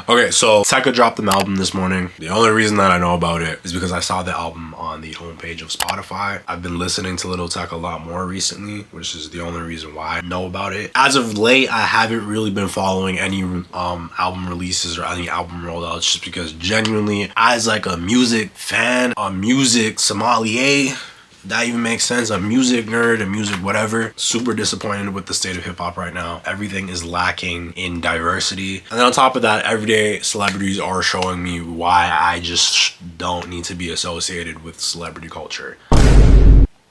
Okay, so Tecca dropped an album this morning. The only reason that I know about it is because I saw the album on the homepage of Spotify. I've been listening to Lil Tecca a lot more recently, which is the only reason why I know about it. As of late, I haven't really been following any album releases or any album rollouts, just because genuinely, as like a music fan, a music sommelier, that even makes sense, a music nerd, a music whatever, super disappointed with the state of hip-hop right now. Everything is lacking in diversity, and then on top of that, everyday celebrities are showing me why I just don't need to be associated with celebrity culture.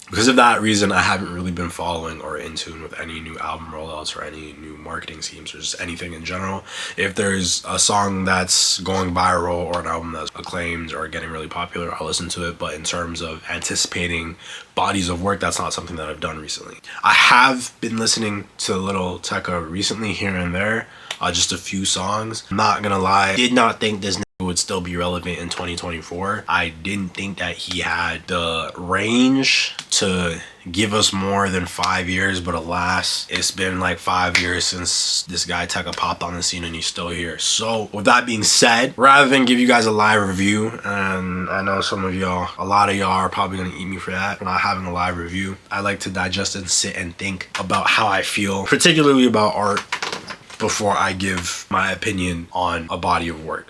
Because of that reason, I haven't really been following or in tune with any new album rollouts or any new marketing schemes or just anything in general. If there's a song that's going viral or an album that's acclaimed or getting really popular, I'll listen to it. But in terms of anticipating bodies of work, that's not something that I've done recently. I have been listening to Lil Tecca recently here and there, just a few songs. I'm not gonna lie, did not think this would still be relevant in 2024. I didn't think that he had the range to give us more than 5 years, but alas, it's been like 5 years since this guy Tecca popped on the scene and he's still here. So with that being said, rather than give you guys a live review, and I know some of y'all, a lot of y'all are probably gonna eat me for that, for not having a live review, I like to digest and sit and think about how I feel, particularly about art, before I give my opinion on a body of work.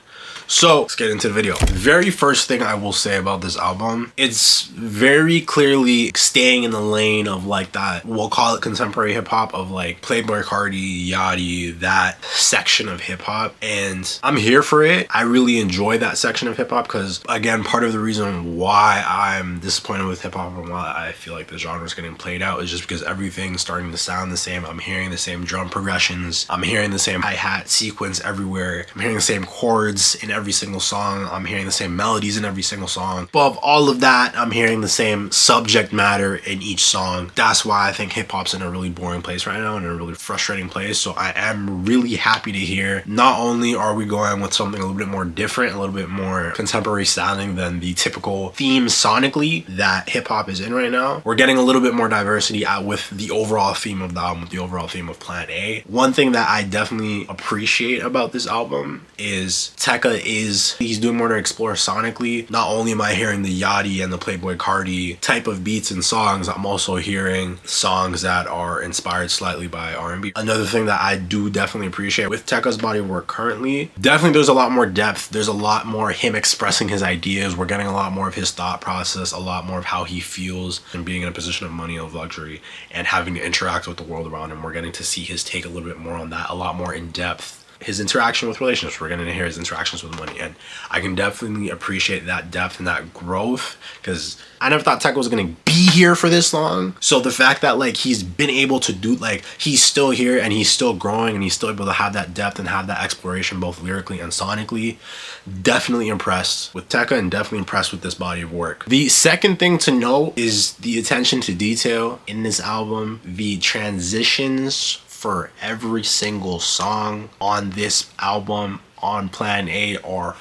So let's get into the video. Very first thing I will say about this album, it's very clearly staying in the lane of like that, we'll call it contemporary hip hop, of like Playboi Carti, Yachty, that section of hip hop. And I'm here for it. I really enjoy that section of hip hop because, again, part of the reason why I'm disappointed with hip hop and why I feel like the genre is getting played out is just because everything's starting to sound the same. I'm hearing the same drum progressions. I'm hearing the same hi-hat sequence everywhere. I'm hearing the same chords in every single song. I'm hearing the same melodies in every single song. Above all of that, I'm hearing the same subject matter in each song. That's why I think hip-hop's in a really boring place right now, in a really frustrating place. So I am really happy to hear not only are we going with something a little bit more different, a little bit more contemporary sounding than the typical theme sonically that hip-hop is in right now, we're getting a little bit more diversity out with the overall theme of the album, with the overall theme of Plan A. One thing that I definitely appreciate about this album is Tecca he's doing more to explore sonically. Not only am I hearing the Yachty and the Playboi Carti type of beats and songs, I'm also hearing songs that are inspired slightly by R&B. Another thing that I do definitely appreciate with Tecca's body of work currently, definitely there's a lot more depth. There's a lot more him expressing his ideas. We're getting a lot more of his thought process, a lot more of how he feels and being in a position of money, of luxury, and having to interact with the world around him. We're getting to see his take a little bit more on that, a lot more in depth. His interaction with relationships, we're going to hear his interactions with money, and I can definitely appreciate that depth and that growth, because I never thought Tecca was going to be here for this long. So the fact that like he's been able to do, like, he's still here and he's still growing and he's still able to have that depth and have that exploration both lyrically and sonically, definitely impressed with Tecca and definitely impressed with this body of work. The second thing to note is the attention to detail in this album. The transitions for every single song on this album on Plan A are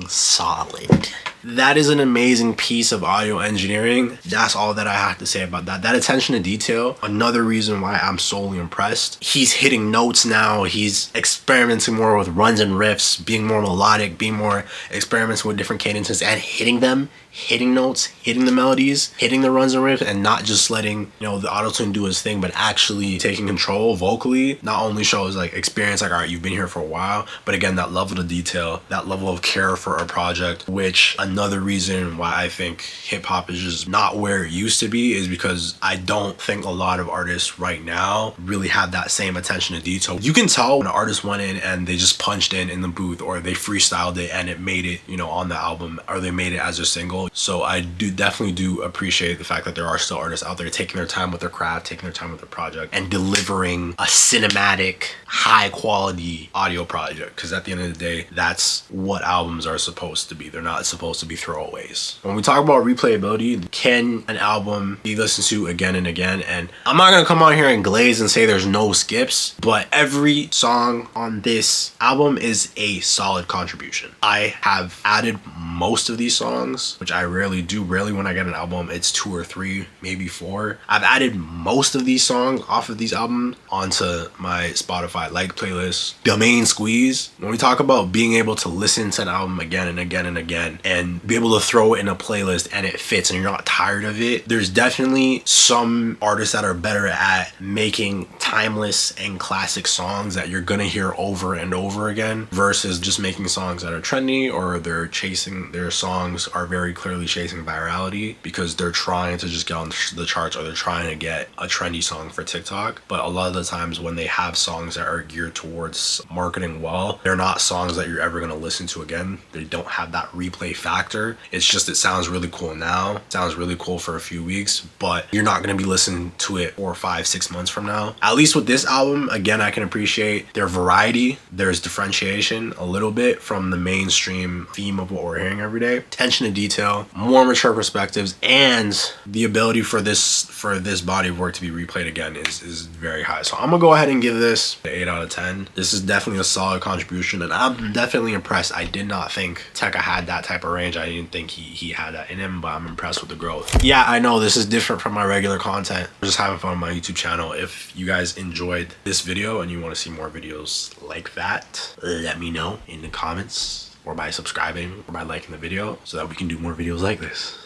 solid. That is an amazing piece of audio engineering. That's all that I have to say about that. That attention to detail, another reason why I'm solely impressed. He's hitting notes now. He's experimenting more with runs and riffs, being more melodic, being more experimenting with different cadences and hitting them, hitting notes, hitting the melodies, hitting the runs and riffs, and not just letting, you know, the auto-tune do his thing, but actually taking control vocally. Not only shows like experience, like, all right, you've been here for a while, but again, that level of detail, that level of care for a project, which another reason why I think hip-hop is just not where it used to be is because I don't think a lot of artists right now really have that same attention to detail. You can tell when an artist went in and they just punched in the booth, or they freestyled it and it made it, you know, on the album, or they made it as a single. So I definitely do appreciate the fact that there are still artists out there taking their time with their craft, taking their time with their project, and delivering a cinematic, high quality audio project. Because at the end of the day, that's what albums are supposed to be. They're not supposed to be throwaways. When we talk about replayability, can an album be listened to again and again? And I'm not gonna come on here and glaze and say there's no skips, but every song on this album is a solid contribution. I have added most of these songs, which I rarely do. Rarely when I get an album, it's 2 or 3, maybe 4. I've added most of these songs off of these albums onto my Spotify like playlist. The main squeeze, when we talk about being able to listen to an album again and again and again and be able to throw it in a playlist and it fits and you're not tired of it, there's definitely some artists that are better at making timeless and classic songs that you're gonna hear over and over again versus just making songs that are trendy, or their songs are very clearly chasing virality because they're trying to just get on the charts, or they're trying to get a trendy song for TikTok. But a lot of the times when they have songs that are geared towards marketing well, they're not songs that you're ever gonna listen to again. They don't have that replay factor. It's just, it sounds really cool now, it sounds really cool for a few weeks, but you're not gonna be listening to it 4, 5, 6 months from now. At least with this album, again, I can appreciate their variety. There's differentiation a little bit from the mainstream theme of what we're hearing every day. Attention to detail, more mature perspectives, and the ability for this body of work to be replayed again is very high. So I'm gonna go ahead and give this an 8 out of 10. This is definitely a solid contribution, and I'm definitely impressed. I did not think Tecca had that type of range. I didn't think he had that in him, but I'm impressed with the growth. Yeah, I know this is different from my regular content. I'm just having fun on my YouTube channel. If you guys enjoyed this video and you want to see more videos like that, let me know in the comments, or by subscribing, or by liking the video, so that we can do more videos like this.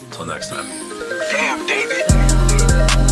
Until next time. Damn, David.